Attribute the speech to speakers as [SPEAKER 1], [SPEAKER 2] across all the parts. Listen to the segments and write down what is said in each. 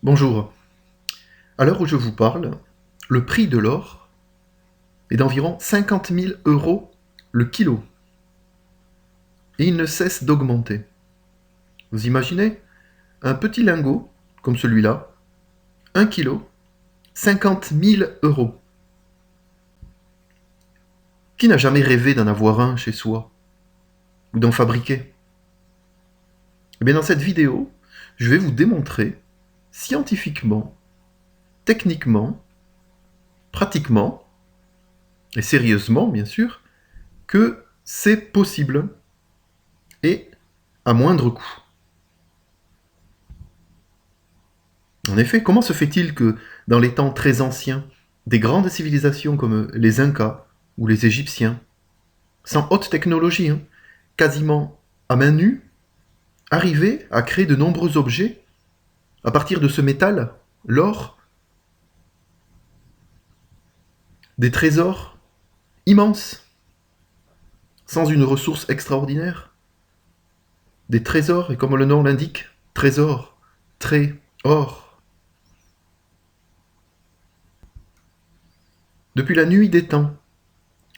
[SPEAKER 1] Bonjour. À l'heure où je vous parle, le prix de l'or est d'environ 50 000 euros le kilo. Et il ne cesse d'augmenter. Vous imaginez un petit lingot, comme celui-là, 1 kilo, 50 000 euros. Qui n'a jamais rêvé d'en avoir un chez soi ou d'en fabriquer? Eh bien, dans cette vidéo, je vais vous démontrer scientifiquement, techniquement, pratiquement, et sérieusement bien sûr, que c'est possible et à moindre coût. En effet, comment se fait-il que, dans les temps très anciens, des grandes civilisations comme les Incas ou les Égyptiens, sans haute technologie, quasiment à main nue, arrivaient à créer de nombreux objets à partir de ce métal, l'or, des trésors immenses, sans une ressource extraordinaire? Des trésors, et comme le nom l'indique, trésor, très, or. Depuis la nuit des temps,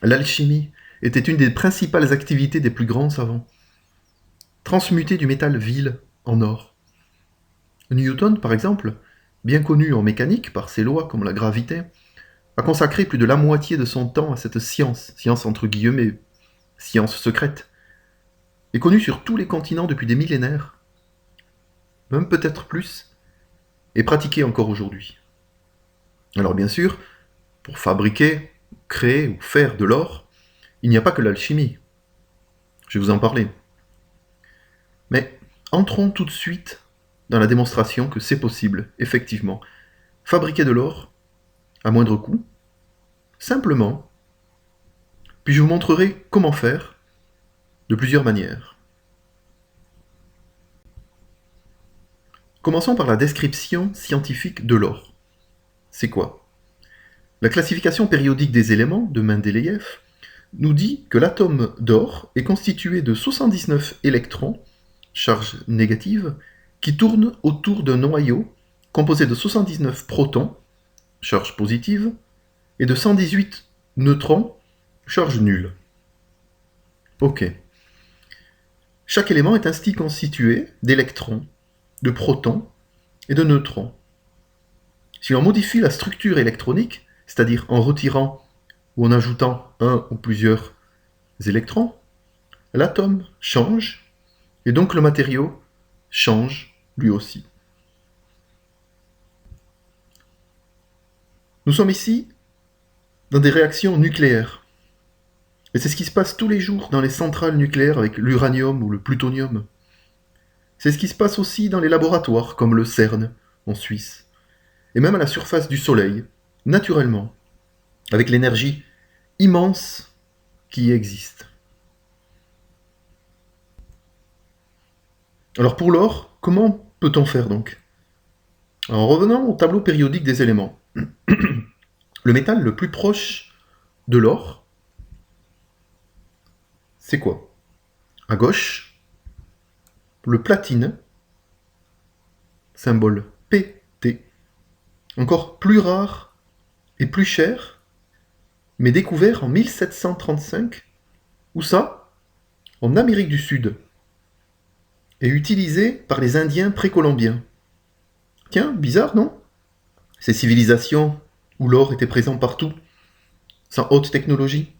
[SPEAKER 1] l'alchimie était une des principales activités des plus grands savants. Transmuter du métal vil en or. Newton, par exemple, bien connu en mécanique par ses lois comme la gravité, a consacré plus de la moitié de son temps à cette science entre guillemets, science secrète, et connue sur tous les continents depuis des millénaires, même peut-être plus, et pratiquée encore aujourd'hui. Alors bien sûr, pour fabriquer, créer ou faire de l'or, il n'y a pas que l'alchimie. Je vais vous en parler. Mais entrons tout de suite dans la démonstration que c'est possible, effectivement, fabriquer de l'or à moindre coût, simplement, puis je vous montrerai comment faire de plusieurs manières. Commençons par la description scientifique de l'or. C'est quoi? La classification périodique des éléments de Mendeleïev nous dit que l'atome d'or est constitué de 79 électrons, charge négative, qui tournent autour d'un noyau composé de 79 protons, charge positive, et de 118 neutrons, charge nulle. Ok. Chaque élément est ainsi constitué d'électrons, de protons et de neutrons. Si l'on modifie la structure électronique, c'est-à-dire en retirant ou en ajoutant un ou plusieurs électrons, l'atome change et donc le matériau change lui aussi. Nous sommes ici dans des réactions nucléaires. Et c'est ce qui se passe tous les jours dans les centrales nucléaires avec l'uranium ou le plutonium. C'est ce qui se passe aussi dans les laboratoires comme le CERN en Suisse. Et même à la surface du Soleil, naturellement, avec l'énergie immense qui y existe. Alors pour l'or, comment peut-on faire donc? En revenant au tableau périodique des éléments, le métal le plus proche de l'or, c'est quoi? À gauche, le platine, symbole PT, encore plus rare et plus cher, mais découvert en 1735, où ça? En Amérique du Sud, et utilisé par les Indiens précolombiens. Tiens, bizarre, non? Ces civilisations où l'or était présent partout, sans haute technologie.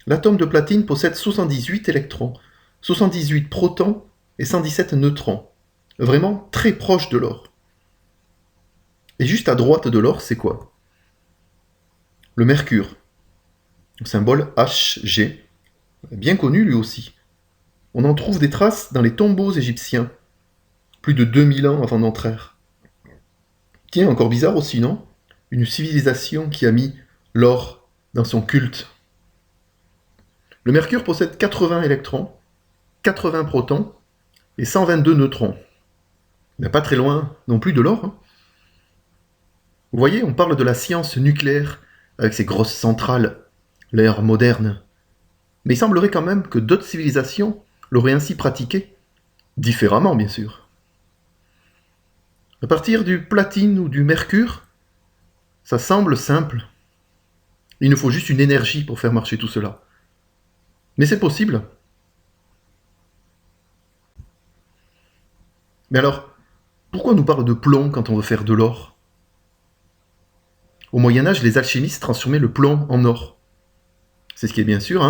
[SPEAKER 1] L'atome de platine possède 78 électrons, 78 protons et 117 neutrons. Vraiment très proche de l'or. Et juste à droite de l'or, c'est quoi? Le mercure, au symbole Hg, bien connu lui aussi. On en trouve des traces dans les tombeaux égyptiens, plus de 2000 ans avant notre ère. Tiens, encore bizarre aussi, non? Une civilisation qui a mis l'or dans son culte. Le mercure possède 80 électrons, 80 protons et 122 neutrons. Mais pas très loin non plus de l'or. Vous voyez, on parle de la science nucléaire avec ses grosses centrales, l'ère moderne. Mais il semblerait quand même que d'autres civilisations l'auraient ainsi pratiqué, différemment bien sûr. À partir du platine ou du mercure, ça semble simple. Il nous faut juste une énergie pour faire marcher tout cela. Mais c'est possible. Mais alors, pourquoi on nous parle de plomb quand on veut faire de l'or? Au Moyen-Âge, les alchimistes transformaient le plomb en or. C'est ce qui est bien sûr,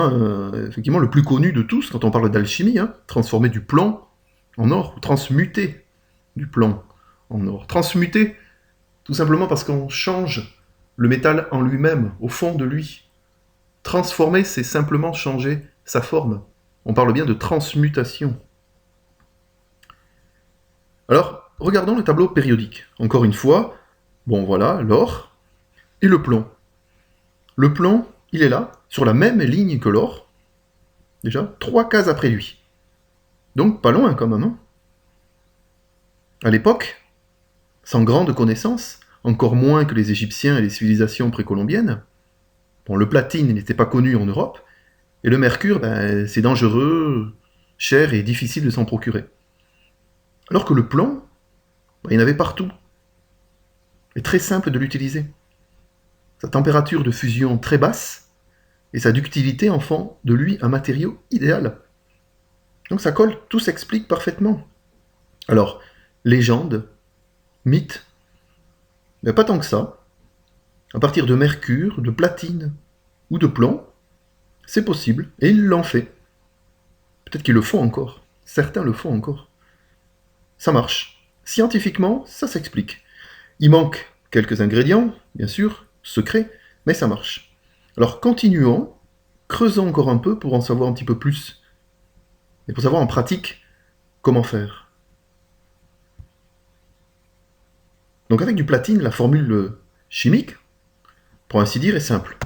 [SPEAKER 1] effectivement, le plus connu de tous quand on parle d'alchimie, transformer du plomb en or, ou transmuter du plomb en or. Transmuter, tout simplement parce qu'on change le métal en lui-même, au fond de lui. Transformer, c'est simplement changer sa forme. On parle bien de transmutation. Alors, regardons le tableau périodique. Encore une fois, bon voilà, l'or et le plomb. Le plomb, il est là, sur la même ligne que l'or, déjà 3 cases après lui. Donc pas loin quand même. À l'époque, sans grande connaissance, encore moins que les Égyptiens et les civilisations précolombiennes, bon, le platine n'était pas connu en Europe, et le mercure, c'est dangereux, cher et difficile de s'en procurer. Alors que le plomb, il y en avait partout, et très simple de l'utiliser. Sa température de fusion très basse, et sa ductilité en font de lui un matériau idéal. Donc ça colle, tout s'explique parfaitement. Alors, légende, mythe, mais pas tant que ça. À partir de mercure, de platine ou de plomb, c'est possible, et ils l'ont fait. Peut-être qu'ils le font encore. Certains le font encore. Ça marche. Scientifiquement, ça s'explique. Il manque quelques ingrédients, bien sûr, secrets, mais ça marche. Alors continuons, creusons encore un peu pour en savoir un petit peu plus. Et pour savoir en pratique comment faire. Donc avec du platine, la formule chimique, pour ainsi dire, est simple.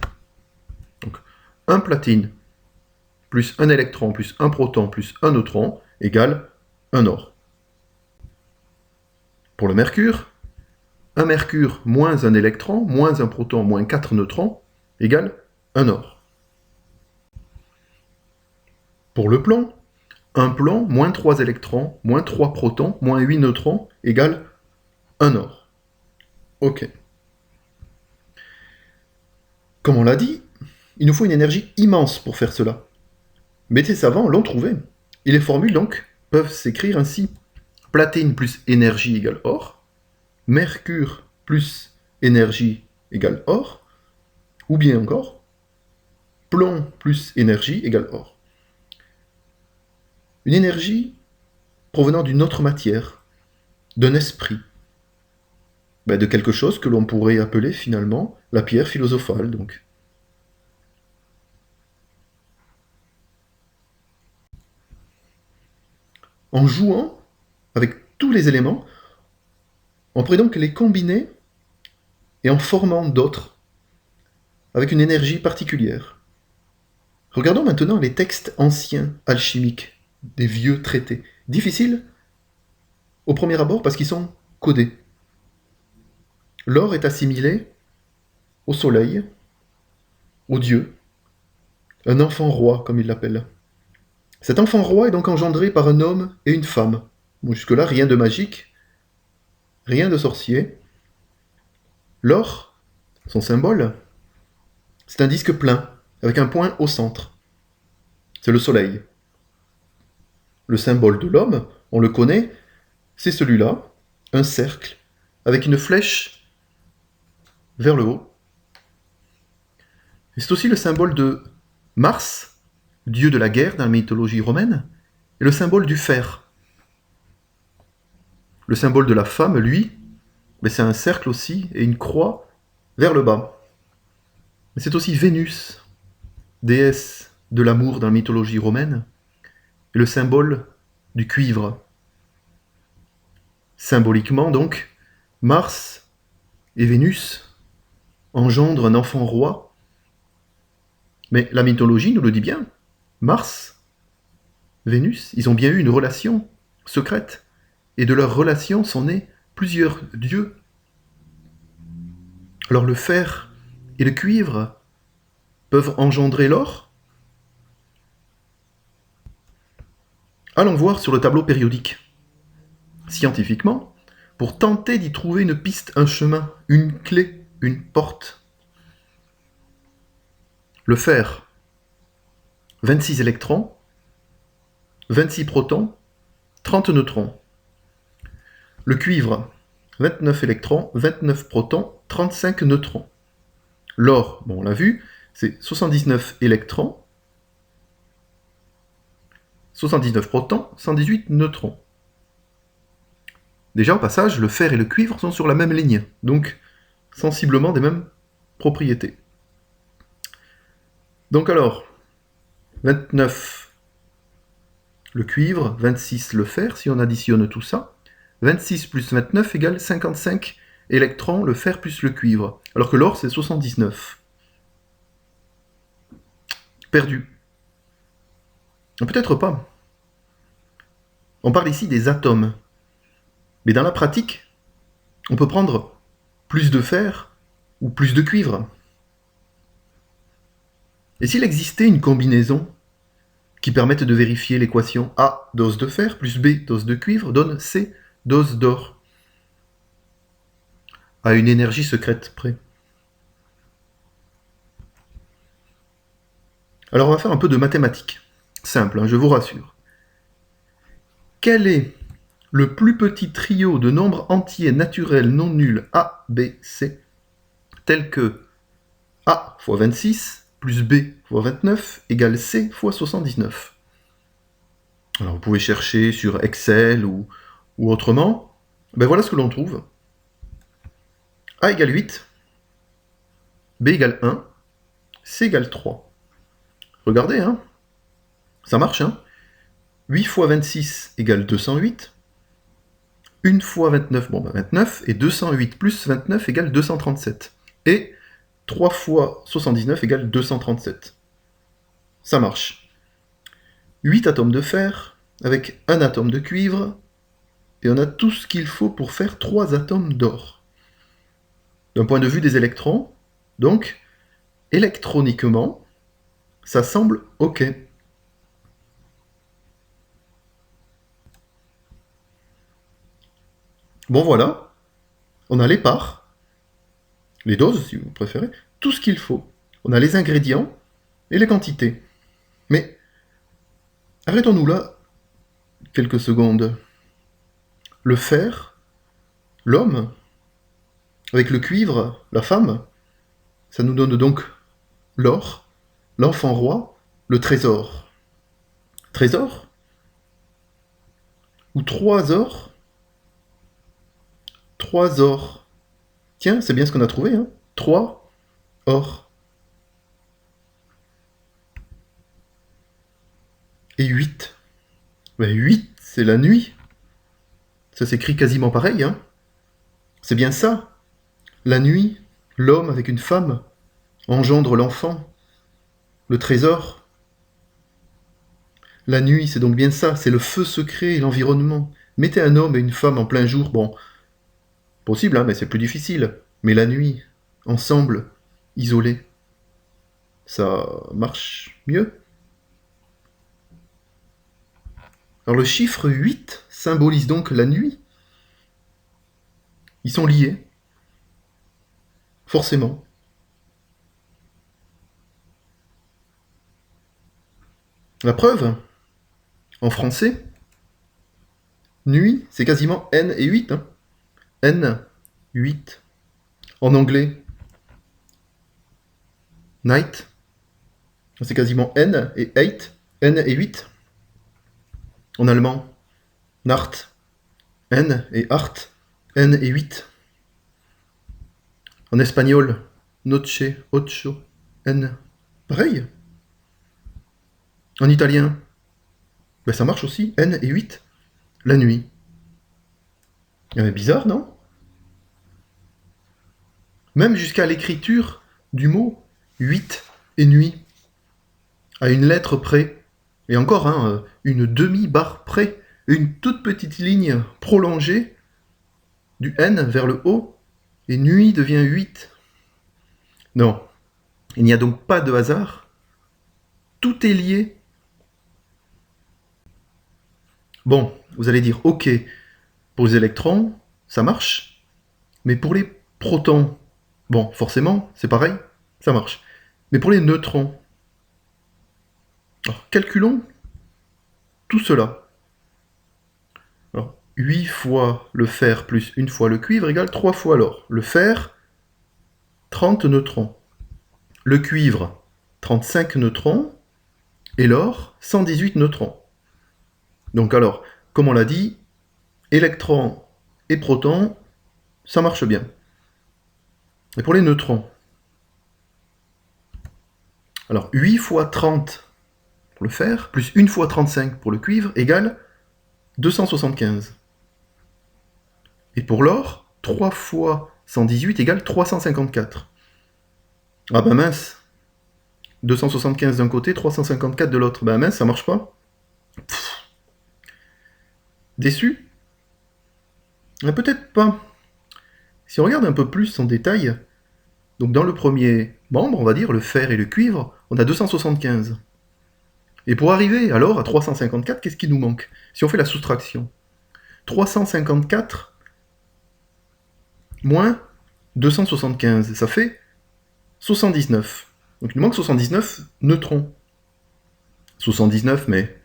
[SPEAKER 1] Donc un platine plus un électron plus un proton plus un neutron égale un or. Pour le mercure, un mercure moins un électron moins un proton moins 4 neutrons égale un or. Pour le plomb, un plomb moins 3 électrons moins 3 protons moins 8 neutrons égale un or. Ok. Comme on l'a dit, il nous faut une énergie immense pour faire cela. Mais les savants l'ont trouvé. Et les formules donc peuvent s'écrire ainsi. Platine plus énergie égale or, mercure plus énergie égale or, ou bien encore, plomb plus énergie égale or. Une énergie provenant d'une autre matière, d'un esprit, de quelque chose que l'on pourrait appeler finalement la pierre philosophale donc. En jouant avec tous les éléments, on pourrait donc les combiner et en formant d'autres, avec une énergie particulière. Regardons maintenant les textes anciens alchimiques, des vieux traités. Difficiles au premier abord parce qu'ils sont codés. L'or est assimilé au soleil, au dieu, un enfant roi comme il l'appelle. Cet enfant roi est donc engendré par un homme et une femme. Bon, jusque-là, rien de magique, rien de sorcier. L'or, son symbole, c'est un disque plein, avec un point au centre. C'est le soleil. Le symbole de l'homme, on le connaît, c'est celui-là, un cercle, avec une flèche vers le haut. Et c'est aussi le symbole de Mars, dieu de la guerre dans la mythologie romaine, et le symbole du fer. Le symbole de la femme, lui, c'est un cercle aussi, et une croix vers le bas. Mais c'est aussi Vénus, déesse de l'amour dans la mythologie romaine, et le symbole du cuivre. Symboliquement donc, Mars et Vénus engendrent un enfant roi, mais la mythologie nous le dit bien. Mars, Vénus, ils ont bien eu une relation secrète, et de leur relation sont nés plusieurs dieux. Alors le fer et le cuivre peuvent engendrer l'or? Allons voir sur le tableau périodique. Scientifiquement, pour tenter d'y trouver une piste, un chemin, une clé, une porte. Le fer, 26 électrons, 26 protons, 30 neutrons. Le cuivre, 29 électrons, 29 protons, 35 neutrons. L'or, bon, on l'a vu, c'est 79 électrons, 79 protons, 118 neutrons. Déjà, au passage, le fer et le cuivre sont sur la même ligne, donc sensiblement des mêmes propriétés. Donc alors, 29 le cuivre, 26 le fer, si on additionne tout ça, 26 plus 29 égale 55 électrons, le fer plus le cuivre, alors que l'or c'est 79. Perdu. Peut-être pas. On parle ici des atomes. Mais dans la pratique, on peut prendre plus de fer ou plus de cuivre. Et s'il existait une combinaison qui permette de vérifier l'équation A, dose de fer, plus B, dose de cuivre, donne C, dose d'or, à une énergie secrète près. Alors on va faire un peu de mathématiques. Simple, hein, je vous rassure. Quel est le plus petit trio de nombres entiers naturels non nuls A, B, C, tel que A fois 26 plus B fois 29 égale C fois 79. Alors vous pouvez chercher sur Excel ou autrement. Ben voilà ce que l'on trouve. A égale 8, B égale 1, C égale 3. Regardez, hein, ça marche, hein. 8 fois 26 égale 208. 1 fois 29, bon ben 29, et 208 plus 29 égale 237. Et 3 fois 79 égale 237. Ça marche. 8 atomes de fer avec un atome de cuivre, et on a tout ce qu'il faut pour faire 3 atomes d'or. D'un point de vue des électrons, donc, électroniquement, ça semble OK. Bon voilà, on a les parts, les doses si vous préférez, tout ce qu'il faut. On a les ingrédients et les quantités. Mais arrêtons-nous là quelques secondes. Le fer, l'homme, avec le cuivre, la femme, ça nous donne donc l'or, l'enfant roi, le trésor. Trésor? Ou 3 ors? 3 ors. Tiens, c'est bien ce qu'on a trouvé, hein. 3 ors. Et 8. Ben 8, c'est la nuit. Ça s'écrit quasiment pareil, hein. C'est bien ça. La nuit, l'homme avec une femme engendre l'enfant, le trésor. La nuit, c'est donc bien ça, c'est le feu secret et l'environnement. Mettez un homme et une femme en plein jour, bon, possible, hein, mais c'est plus difficile. Mais la nuit, ensemble, isolés, ça marche mieux. Alors le chiffre 8 symbolise donc la nuit. Ils sont liés. Forcément. La preuve, en français, nuit, c'est quasiment N et 8. Hein. N, 8. En anglais, night, c'est quasiment N et 8. N et 8. En allemand, Nacht, N et Art, N et 8. En espagnol, Noche, Ocho, N. Pareil. En italien, ben ça marche aussi, N et 8. La nuit. Bizarre, non? Même jusqu'à l'écriture du mot 8 et nuit. À une lettre près. Et encore, hein, une demi-barre près. Une toute petite ligne prolongée du N vers le haut. Et nuit devient 8. Non. Il n'y a donc pas de hasard. Tout est lié. Bon, vous allez dire, ok, pour les électrons, ça marche. Mais pour les protons, bon, forcément, c'est pareil, ça marche. Mais pour les neutrons, alors, calculons tout cela. Alors, 8 fois le fer plus 1 fois le cuivre égale 3 fois l'or. Le fer, 30 neutrons. Le cuivre, 35 neutrons. Et l'or, 118 neutrons. Donc alors, comme on l'a dit, électrons et protons, ça marche bien. Et pour les neutrons, alors 8 fois 30 pour le fer, plus 1 fois 35 pour le cuivre, égale 275. Et pour l'or, 3 fois 118 égale 354. Ah ben mince, 275 d'un côté, 354 de l'autre. Ben mince, ça marche pas. Pff. Déçu? Peut-être pas. Si on regarde un peu plus en détail, donc dans le premier membre, on va dire, le fer et le cuivre, on a 275. Et pour arriver alors à 354, qu'est-ce qui nous manque? Si on fait la soustraction, 354 moins 275, ça fait 79. Donc il nous manque 79 neutrons. 79, mais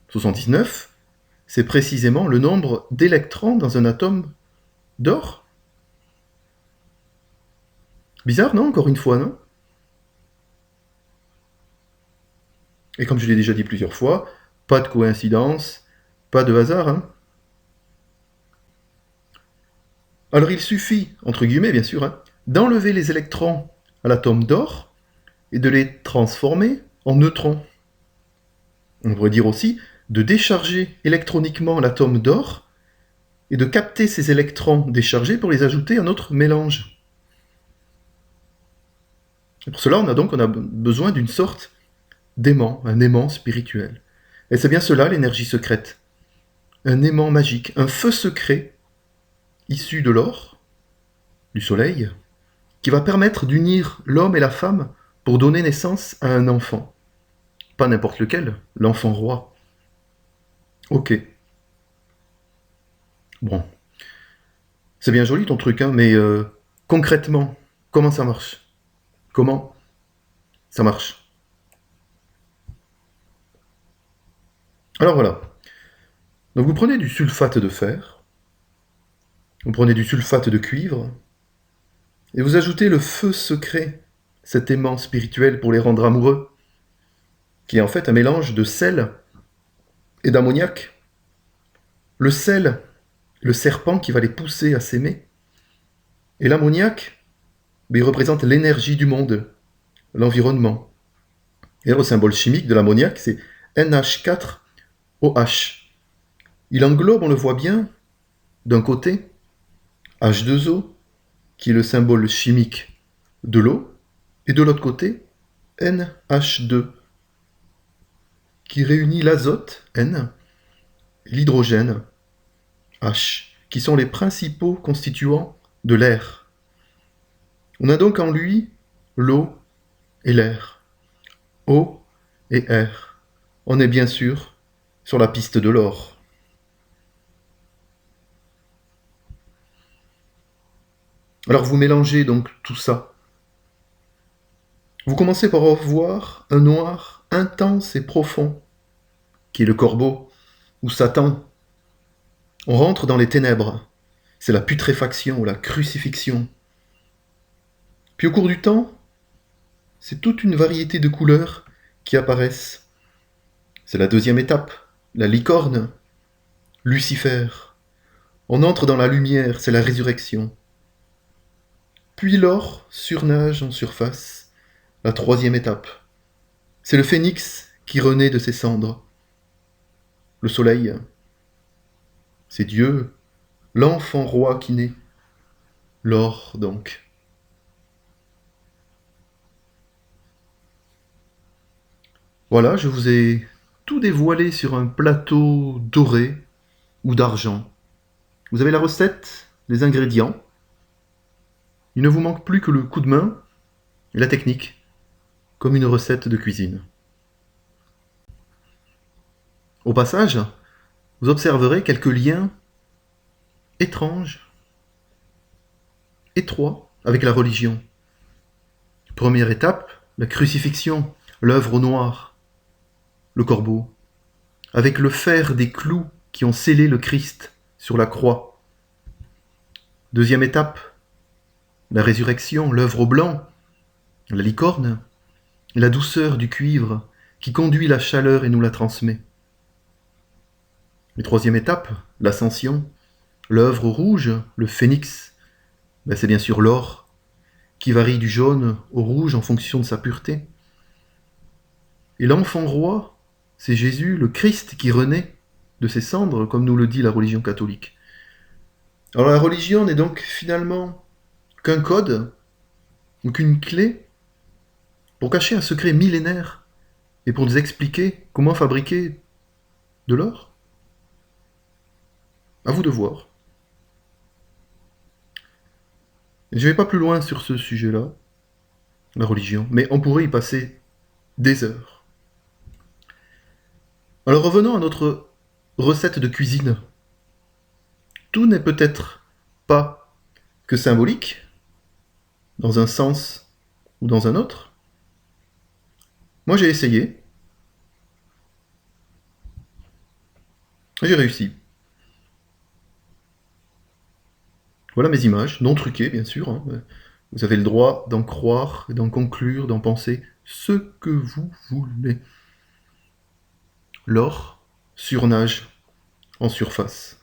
[SPEAKER 1] 79, c'est précisément le nombre d'électrons dans un atome d'or. Bizarre, non? Encore une fois, non? Et comme je l'ai déjà dit plusieurs fois, pas de coïncidence, pas de hasard, hein? Alors il suffit, entre guillemets bien sûr, hein, d'enlever les électrons à l'atome d'or et de les transformer en neutrons. On pourrait dire aussi de décharger électroniquement l'atome d'or et de capter ces électrons déchargés pour les ajouter à notre mélange. Et pour cela, on a besoin d'une sorte d'aimant, un aimant spirituel. Et c'est bien cela l'énergie secrète. Un aimant magique, un feu secret issu de l'or, du soleil, qui va permettre d'unir l'homme et la femme pour donner naissance à un enfant. Pas n'importe lequel, l'enfant roi. Ok. Bon. C'est bien joli ton truc, hein, mais concrètement, comment ça marche? Comment ça marche? Alors voilà. Donc vous prenez du sulfate de fer, vous prenez du sulfate de cuivre, et vous ajoutez le feu secret, cet aimant spirituel pour les rendre amoureux, qui est en fait un mélange de sel et d'ammoniac. Le sel, le serpent qui va les pousser à s'aimer, et l'ammoniac, il représente l'énergie du monde, l'environnement. Et le symbole chimique de l'ammoniac, c'est NH4OH. Il englobe, on le voit bien, d'un côté, H2O, qui est le symbole chimique de l'eau, et de l'autre côté, NH2, qui réunit l'azote, N, et l'hydrogène, H, qui sont les principaux constituants de l'air. On a donc en lui l'eau et l'air, eau et air. On est bien sûr sur la piste de l'or. Alors vous mélangez donc tout ça. Vous commencez par voir un noir intense et profond, qui est le corbeau, ou Satan. On rentre dans les ténèbres. C'est la putréfaction ou la crucifixion. Puis au cours du temps, c'est toute une variété de couleurs qui apparaissent. C'est la deuxième étape, la licorne, Lucifer. On entre dans la lumière, c'est la résurrection. Puis l'or surnage en surface, la troisième étape. C'est le phénix qui renaît de ses cendres. Le soleil, c'est Dieu, l'enfant roi qui naît. L'or donc. Voilà, je vous ai tout dévoilé sur un plateau doré ou d'argent. Vous avez la recette, les ingrédients. Il ne vous manque plus que le coup de main et la technique, comme une recette de cuisine. Au passage, vous observerez quelques liens étranges, étroits, avec la religion. Première étape, la crucifixion, l'œuvre au noir, le corbeau, avec le fer des clous qui ont scellé le Christ sur la croix. Deuxième étape, la résurrection, l'œuvre au blanc, la licorne, la douceur du cuivre qui conduit la chaleur et nous la transmet. Et troisième étape, l'ascension, l'œuvre au rouge, le phénix, c'est bien sûr l'or, qui varie du jaune au rouge en fonction de sa pureté. Et l'enfant roi, c'est Jésus, le Christ qui renaît de ses cendres, comme nous le dit la religion catholique. Alors la religion n'est donc finalement qu'un code ou qu'une clé pour cacher un secret millénaire et pour nous expliquer comment fabriquer de l'or. À vous de voir. Je ne vais pas plus loin sur ce sujet-là, la religion, mais on pourrait y passer des heures. Alors revenons à notre recette de cuisine. Tout n'est peut-être pas que symbolique, dans un sens ou dans un autre. Moi j'ai essayé, et j'ai réussi. Voilà mes images, non truquées bien sûr. Hein. Vous avez le droit d'en croire, d'en conclure, d'en penser ce que vous voulez. L'or surnage en surface.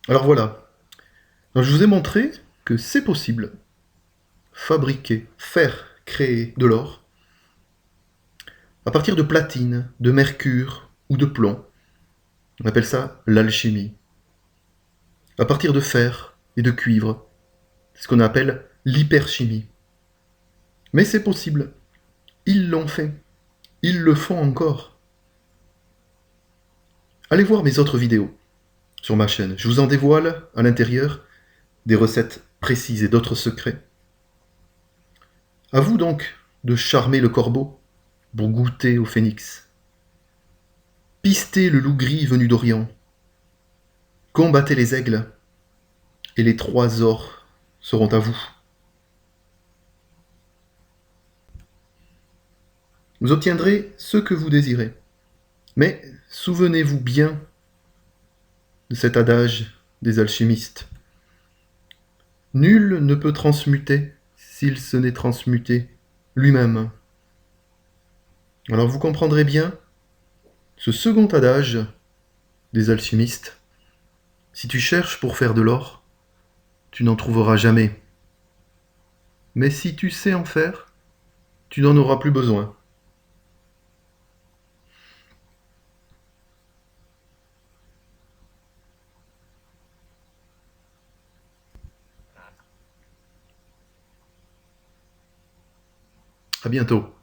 [SPEAKER 1] Alors voilà, alors, je vous ai montré que c'est possible. Fabriquer, faire, créer de l'or à partir de platine, de mercure ou de plomb. On appelle ça l'alchimie. À partir de fer et de cuivre. C'est ce qu'on appelle l'hyperchimie. Mais c'est possible. Ils l'ont fait. Ils le font encore. Allez voir mes autres vidéos sur ma chaîne. Je vous en dévoile à l'intérieur des recettes précises et d'autres secrets. À vous donc de charmer le corbeau pour goûter au phénix. Pistez le loup gris venu d'Orient. Combattez les aigles et les 3 ors seront à vous. Vous obtiendrez ce que vous désirez. Mais souvenez-vous bien de cet adage des alchimistes. Nul ne peut transmuter s'il se n'est transmuté lui-même. Alors vous comprendrez bien ce second adage des alchimistes. Si tu cherches pour faire de l'or, tu n'en trouveras jamais. Mais si tu sais en faire, tu n'en auras plus besoin. À bientôt.